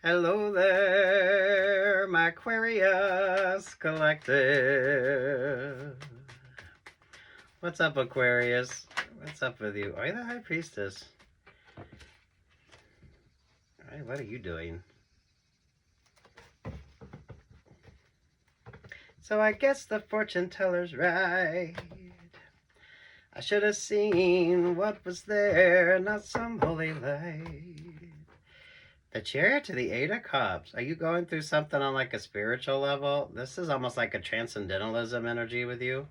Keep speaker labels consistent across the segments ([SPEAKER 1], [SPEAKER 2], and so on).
[SPEAKER 1] Hello there, my Aquarius collective. What's up, Aquarius? What's up with you? Are you the High Priestess? Alright, what are you doing? So I guess the fortune teller's right. I should have seen what was there, not some holy light. The Chariot to the Eight of Cups. Are you going through something on like a spiritual level? This is almost like a transcendentalism energy with you.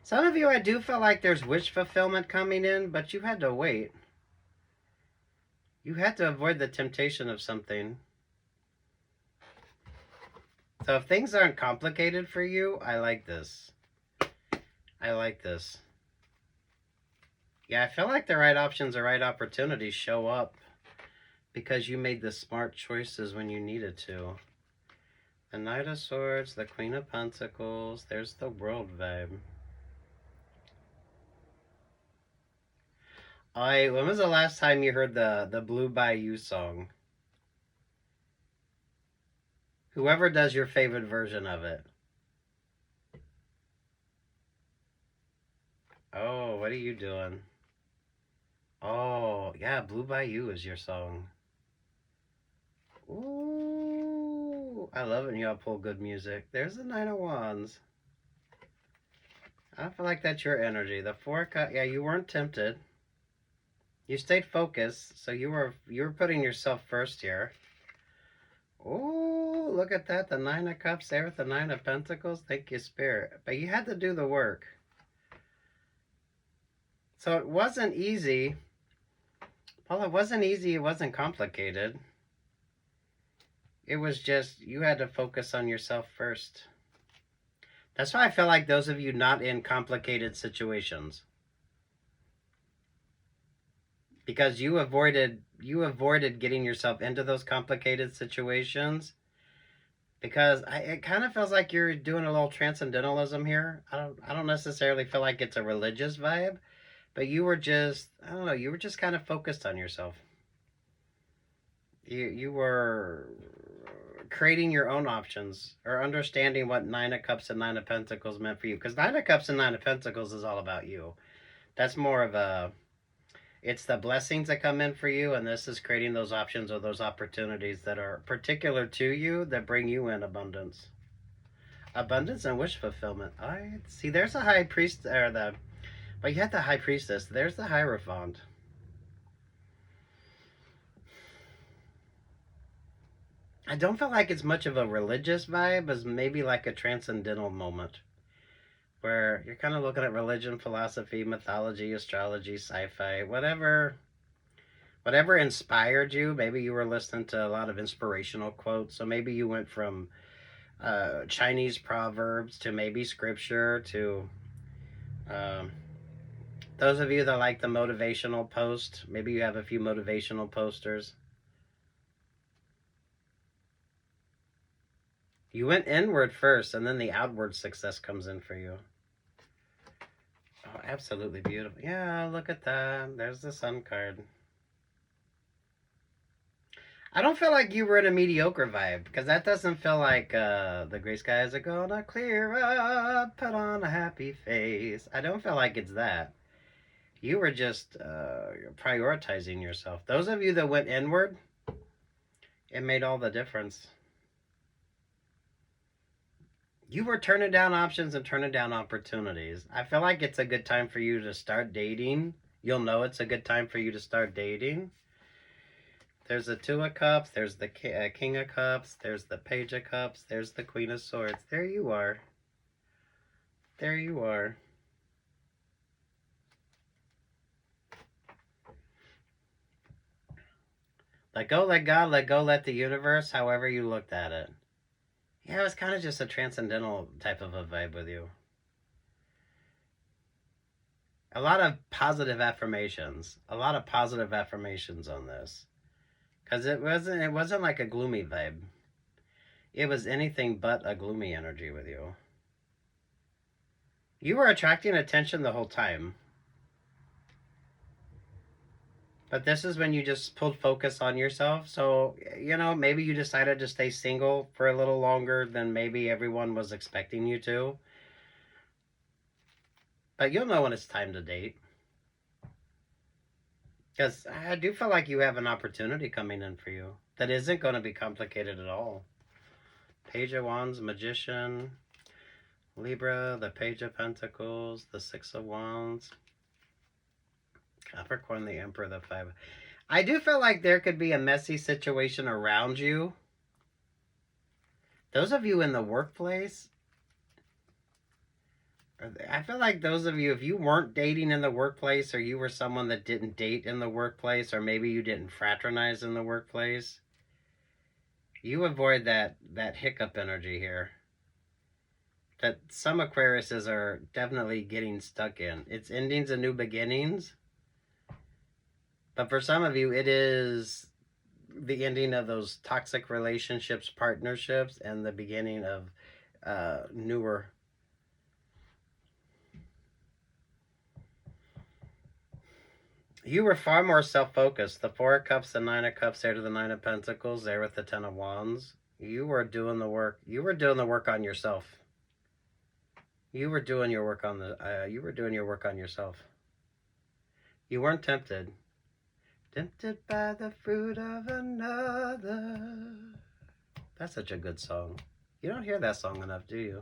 [SPEAKER 1] Some of you, I do feel like there's wish fulfillment coming in, but you had to wait. You had to avoid the temptation of something. So if things aren't complicated for you, I like this. I like this. Yeah, I feel like the right options or right opportunities show up because you made the smart choices when you needed to. The Knight of Swords, the Queen of Pentacles, there's the World vibe. When was the last time you heard the Blue Bayou song? Whoever does your favorite version of it. Oh, what are you doing? Oh, yeah, Blue Bayou is your song. Ooh, I love it when y'all pull good music. There's the Nine of Wands. I feel like that's your energy. The Four Cups, yeah, you weren't tempted. You stayed focused, so you were putting yourself first here. Oh, look at that. The Nine of Cups there with the Nine of Pentacles. Thank you, Spirit. But you had to do the work. So it wasn't easy. Well, it wasn't easy. It wasn't complicated. It was just you had to focus on yourself first. That's why I feel like those of you not in complicated situations. Because you avoided getting yourself into those complicated situations. Because it kind of feels like you're doing a little transcendentalism here. I don't necessarily feel like it's a religious vibe, but you were just, I don't know, you were just kind of focused on yourself. You were creating your own options or understanding what Nine of Cups and Nine of Pentacles meant for you. Because Nine of Cups and Nine of Pentacles is all about you. That's more of a, it's the blessings that come in for you, and this is creating those options or those opportunities that are particular to you that bring you in abundance. Abundance and wish fulfillment. I see. There's a high priest, or the, but you had the high priestess. There's the Hierophant. I don't feel like it's much of a religious vibe as maybe like a transcendental moment where you're kind of looking at religion, philosophy, mythology, astrology, sci-fi, whatever inspired you. Maybe you were listening to a lot of inspirational quotes. So maybe you went from Chinese proverbs to maybe scripture to those of you that like the motivational post, maybe you have a few motivational posters. You went inward first, and then the outward success comes in for you. Oh, absolutely beautiful. Yeah, look at that. There's the Sun card. I don't feel like you were in a mediocre vibe, because that doesn't feel like the gray skies are gonna clear up, put on a happy face. I don't feel like it's that. You were just prioritizing yourself. Those of you that went inward, it made all the difference. You were turning down options and turning down opportunities. I feel like it's a good time for you to start dating. You'll know it's a good time for you to start dating. There's the Two of Cups. There's the King of Cups. There's the Page of Cups. There's the Queen of Swords. There you are. There you are. Let go, let God, let go, let the universe, however you looked at it. Yeah, it was kind of just a transcendental type of a vibe with you. A lot of positive affirmations. A lot of positive affirmations on this. Because it wasn't like a gloomy vibe. It was anything but a gloomy energy with you. You were attracting attention the whole time. But this is when you just pulled focus on yourself. So, you know, maybe you decided to stay single for a little longer than maybe everyone was expecting you to. But you'll know when it's time to date. Because I do feel like you have an opportunity coming in for you that isn't going to be complicated at all. Page of Wands, Magician, Libra, the Page of Pentacles, the Six of Wands, Capricorn, the Emperor, the Five. I do feel like there could be a messy situation around you. Those of you in the workplace, I feel like those of you, if you weren't dating in the workplace, or you were someone that didn't date in the workplace, or maybe you didn't fraternize in the workplace, you avoid that hiccup energy here. That some Aquariuses are definitely getting stuck in. It's endings and new beginnings. But for some of you, it is the ending of those toxic relationships, partnerships, and the beginning of newer. You were far more self-focused. The Four of Cups, the Nine of Cups, there to the Nine of Pentacles, there with the Ten of Wands. You were doing the work. You were doing the work on yourself. You were doing your work on the. You were doing your work on yourself. You weren't tempted. Tempted by the fruit of another. That's such a good song. You don't hear that song enough, do you?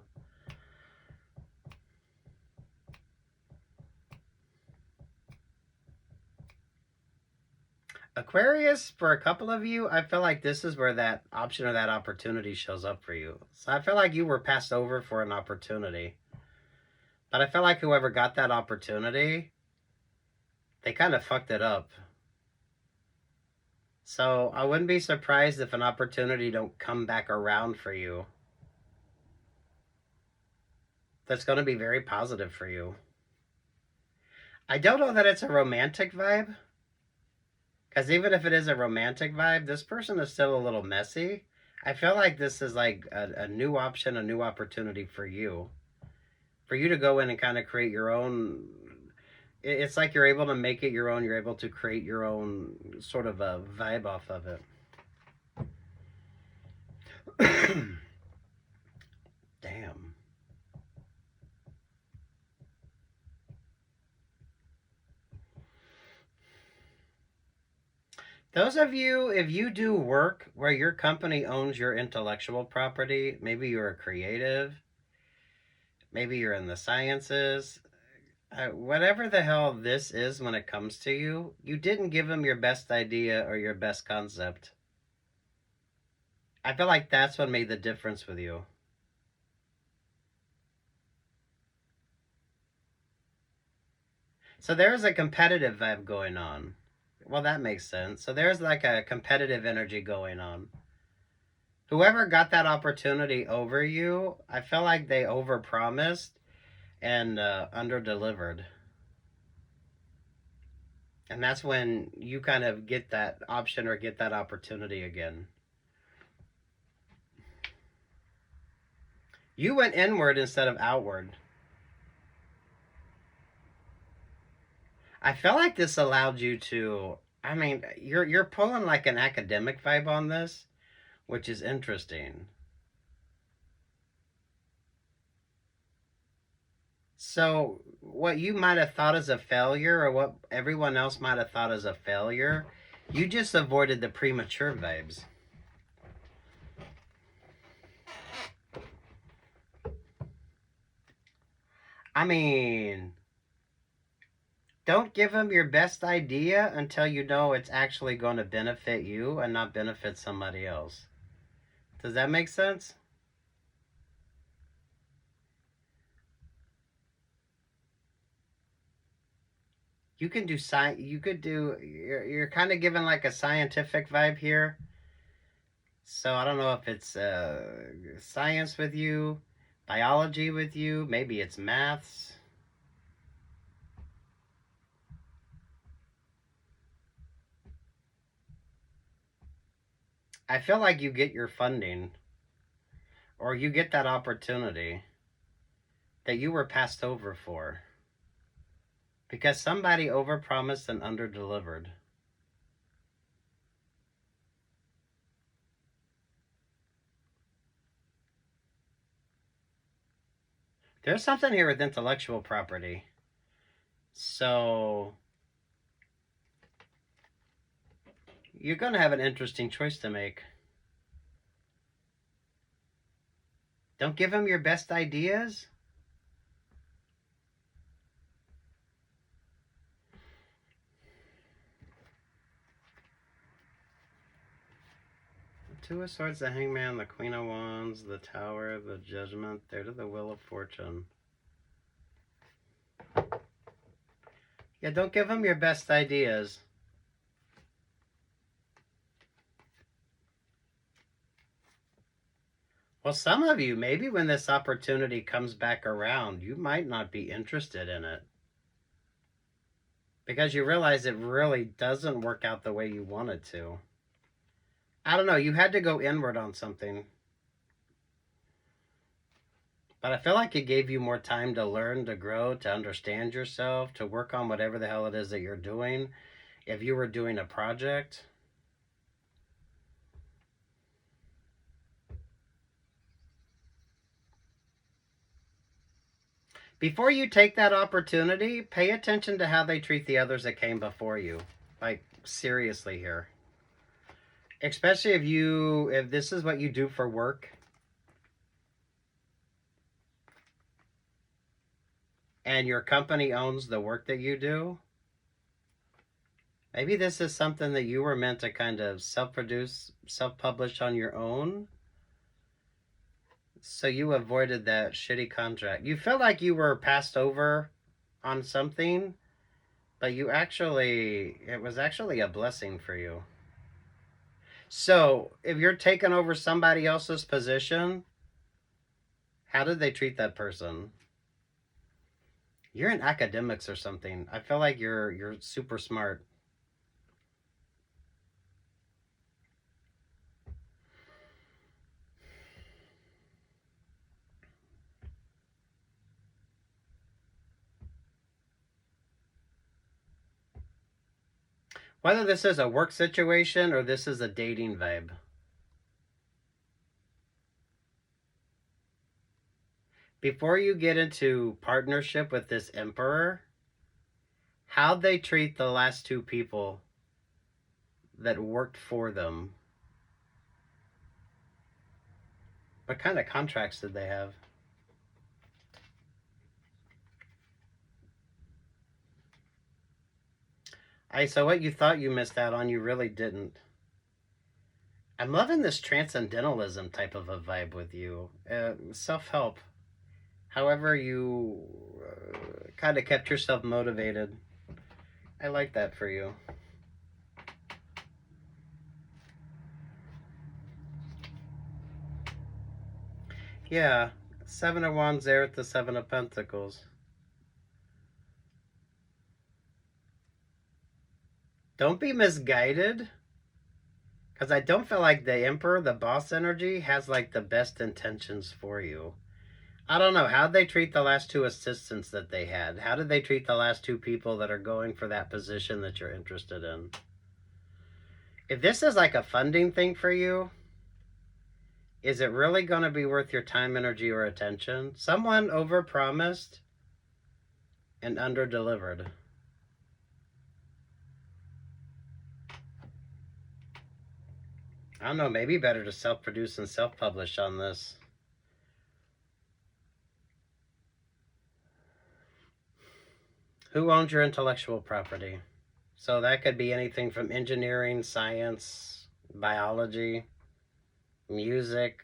[SPEAKER 1] Aquarius, for a couple of you, I feel like this is where that option or that opportunity shows up for you. So I feel like you were passed over for an opportunity. But I feel like whoever got that opportunity, they kind of fucked it up. So I wouldn't be surprised if an opportunity don't come back around for you. That's going to be very positive for you. I don't know that it's a romantic vibe. Because even if it is a romantic vibe, this person is still a little messy. I feel like this is like a new option, a new opportunity for you. For you to go in and kind of create your own. It's like you're able to make it your own. You're able to create your own sort of a vibe off of it. Damn. Those of you, if you do work where your company owns your intellectual property, maybe you're a creative, maybe you're in the sciences, whatever the hell this is when it comes to you, you didn't give them your best idea or your best concept. I feel like that's what made the difference with you. So there's a competitive vibe going on. Well, that makes sense. So there's like a competitive energy going on. Whoever got that opportunity over you, I feel like they overpromised and underdelivered. And that's when you kind of get that option or get that opportunity again. You went inward instead of outward. I felt like this allowed you to, I mean, you're pulling like an academic vibe on this, which is interesting. So what you might have thought as a failure, or what everyone else might have thought as a failure, you just avoided the premature vibes. I mean, don't give them your best idea until you know it's actually going to benefit you and not benefit somebody else. Does that make sense? You can do science. You could do. You're kind of given like a scientific vibe here. So I don't know if it's science with you, biology with you. Maybe it's maths. I feel like you get your funding, or you get that opportunity that you were passed over for, because somebody overpromised and underdelivered. There's something here with intellectual property. So you're going to have an interesting choice to make. Don't give him your best ideas. The Two of Swords, the Hangman, the Queen of Wands, the Tower, the Judgment, there to the Wheel of Fortune. Yeah, don't give him your best ideas. Well, some of you, maybe when this opportunity comes back around, you might not be interested in it. Because you realize it really doesn't work out the way you want it to. I don't know, you had to go inward on something. But I feel like it gave you more time to learn, to grow, to understand yourself, to work on whatever the hell it is that you're doing. If you were doing a project. Before you take that opportunity, pay attention to how they treat the others that came before you. Like, seriously here. Especially if this is what you do for work. And your company owns the work that you do. Maybe this is something that you were meant to kind of self-produce, self-publish on your own. So you avoided that shitty contract. You felt like you were passed over on something, but it was actually a blessing for you. So if you're taking over somebody else's position, how did they treat that person? You're in academics or something. I feel like you're super smart. Whether this is a work situation or this is a dating vibe. Before you get into partnership with this emperor, how'd they treat the last two people that worked for them? What kind of contracts did they have? So what you thought you missed out on, you really didn't. I'm loving this transcendentalism type of a vibe with you. Self-help. However you kind of kept yourself motivated. I like that for you. Yeah, Seven of Wands there at the Seven of Pentacles. Don't be misguided. Because I don't feel like the Emperor, the boss energy, has like the best intentions for you. I don't know. How'd they treat the last two assistants that they had? How did they treat the last two people that are going for that position that you're interested in? If this is like a funding thing for you, is it really going to be worth your time, energy, or attention? Someone overpromised and underdelivered. I don't know, maybe better to self-produce and self-publish on this. Who owns your intellectual property? So that could be anything from engineering, science, biology, music,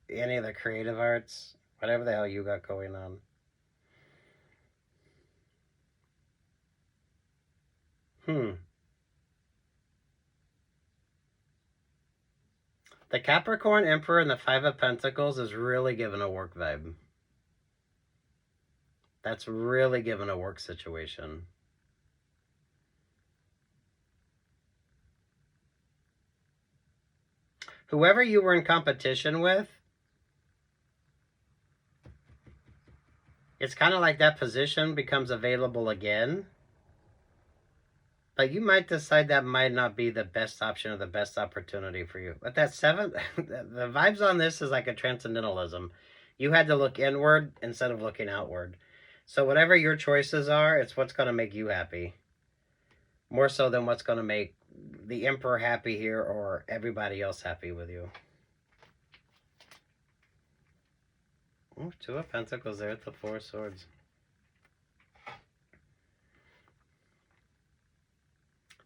[SPEAKER 1] any of the creative arts, whatever the hell you got going on. The Capricorn Emperor and the Five of Pentacles is really giving a work vibe. That's really giving a work situation. Whoever you were in competition with, it's kind of like that position becomes available again. But you might decide that might not be the best option or the best opportunity for you. But that seven, the vibes on this is like a transcendentalism. You had to look inward instead of looking outward. So whatever your choices are, it's what's going to make you happy. More so than what's going to make the Emperor happy here or everybody else happy with you. Ooh, Two of Pentacles there at the Four of Swords.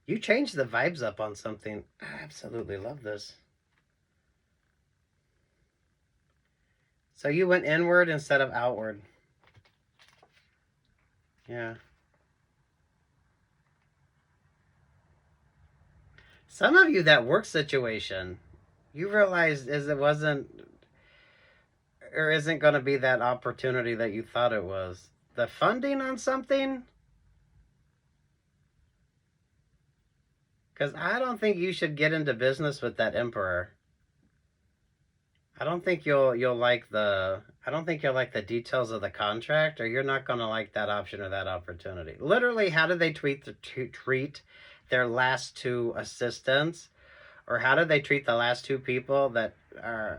[SPEAKER 1] You changed the vibes up on something. I absolutely love this. So you went inward instead of outward. Yeah. Some of you, that work situation, you realized it wasn't or isn't going to be that opportunity that you thought it was. The funding on something? Because I don't think you should get into business with that Emperor. I don't think you'll like the details of the contract, or you're not going to like that option or that opportunity. Literally, how did they treat their last two assistants, or how did they treat the last two people that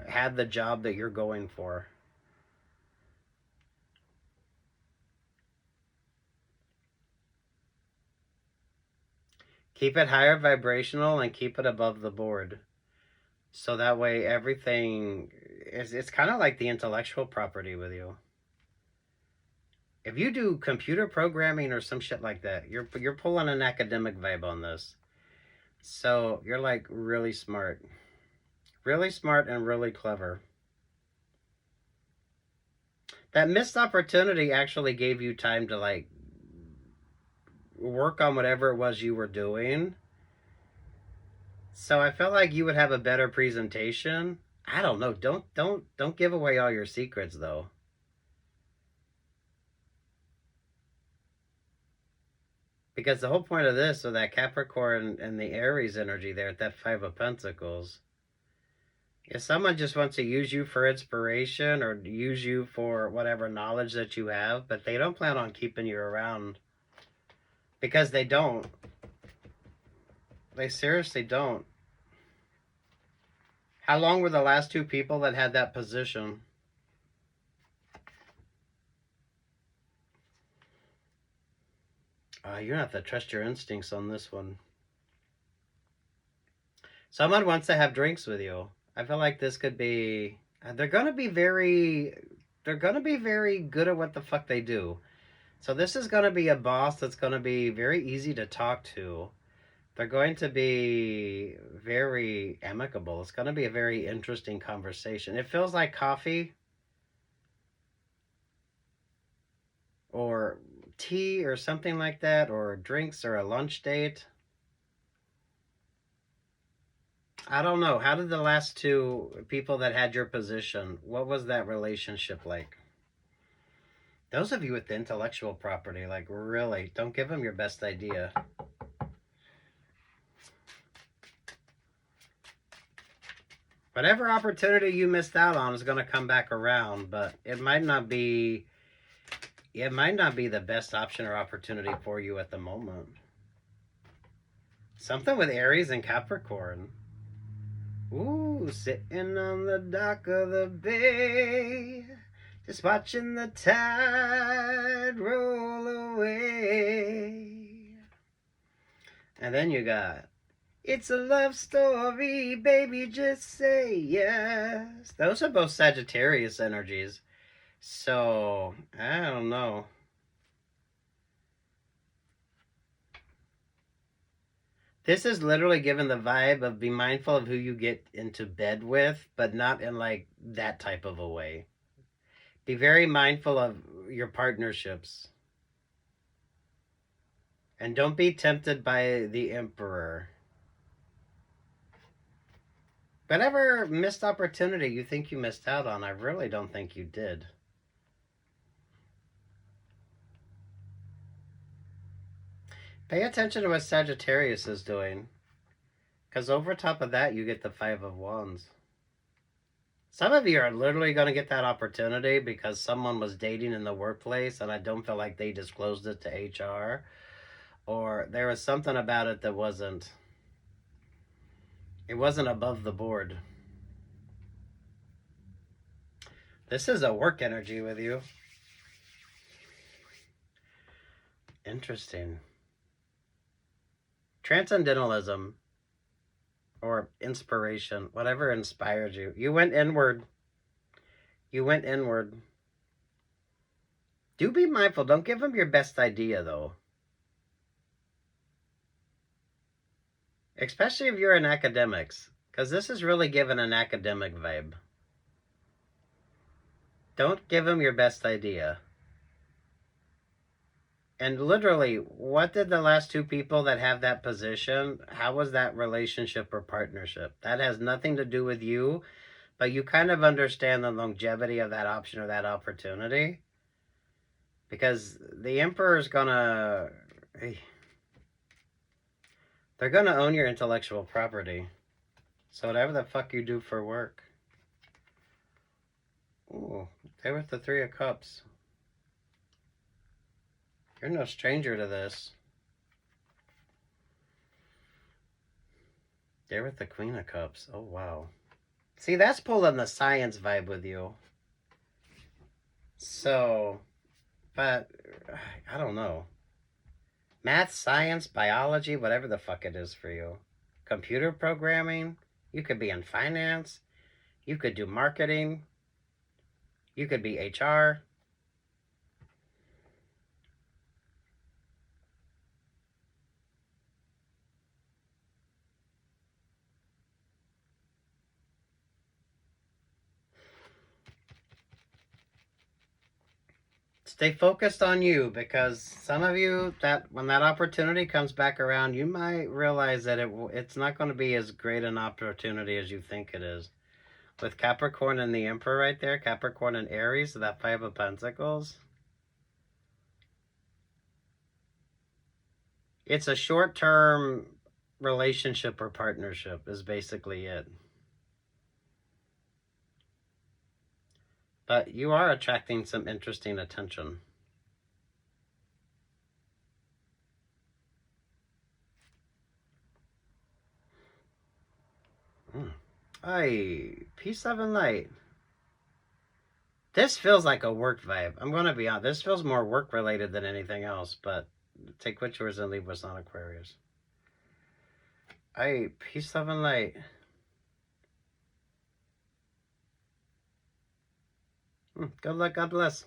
[SPEAKER 1] had the job that you're going for? Keep it higher vibrational and keep it above the board. So that way everything is, it's kind of like the intellectual property with you. If you do computer programming or some shit like that, you're pulling an academic vibe on this. So you're like really smart and really clever. That missed opportunity actually gave you time to like work on whatever it was you were doing. So I felt like you would have a better presentation. I don't know. Don't give away all your secrets though. Because the whole point of this, so that Capricorn and the Aries energy there at that Five of Pentacles, if someone just wants to use you for inspiration or use you for whatever knowledge that you have, but they don't plan on keeping you around. Because they don't. They seriously don't. How long were the last two people that had that position? You're going to have to trust your instincts on this one. Someone wants to have drinks with you. I feel like this could be... They're going to be very good at what the fuck they do. So this is going to be a boss that's going to be very easy to talk to. They're going to be very amicable. It's going to be a very interesting conversation. It feels like coffee or tea or something like that, or drinks or a lunch date. I don't know. How did the last two people that had your position, what was that relationship like? Those of you with the intellectual property, like really, don't give them your best idea. Whatever opportunity you missed out on is going to come back around, but it might not be the best option or opportunity for you at the moment. Something with Aries and Capricorn. Ooh, sitting on the dock of the bay, just watching the tide roll away. And then you got, it's a love story, baby, just say yes. Those are both Sagittarius energies. So, I don't know. This is literally given the vibe of be mindful of who you get into bed with, but not in like that type of a way. Be very mindful of your partnerships. And don't be tempted by the Emperor. Whatever missed opportunity you think you missed out on, I really don't think you did. Pay attention to what Sagittarius is doing. Because over top of that, you get the Five of Wands. Some of you are literally going to get that opportunity because someone was dating in the workplace and I don't feel like they disclosed it to HR. Or there was something about it that wasn't above the board. This is a work energy with you. Interesting. Transcendentalism or inspiration, whatever inspired you. You went inward. You went inward. Do be mindful. Don't give them your best idea, though. Especially if you're in academics, because this is really given an academic vibe. Don't give them your best idea. And literally, what did the last two people that have that position, how was that relationship or partnership? That has nothing to do with you, but you kind of understand the longevity of that option or that opportunity. Because the Emperor's gonna... They're gonna own your intellectual property. So whatever the fuck you do for work. Ooh, they're with the Three of Cups. You're no stranger to this. They're with the Queen of Cups. Oh, wow. See, that's pulling the science vibe with you. So, but, I don't know. Math, science, biology, whatever the fuck it is for you. Computer programming. You could be in finance. You could do marketing. You could be HR. Stay focused on you, because some of you, that when that opportunity comes back around, you might realize that it's not going to be as great an opportunity as you think it is. With Capricorn and the Emperor right there, Capricorn and Aries, that Five of Pentacles. It's a short-term relationship or partnership is basically it. But you are attracting some interesting attention. Peace, love, and light. This feels like a work vibe. I'm going to be honest. This feels more work-related than anything else, but take what's yours and leave what's not, Aquarius. Peace, love, and light. Good luck. God bless.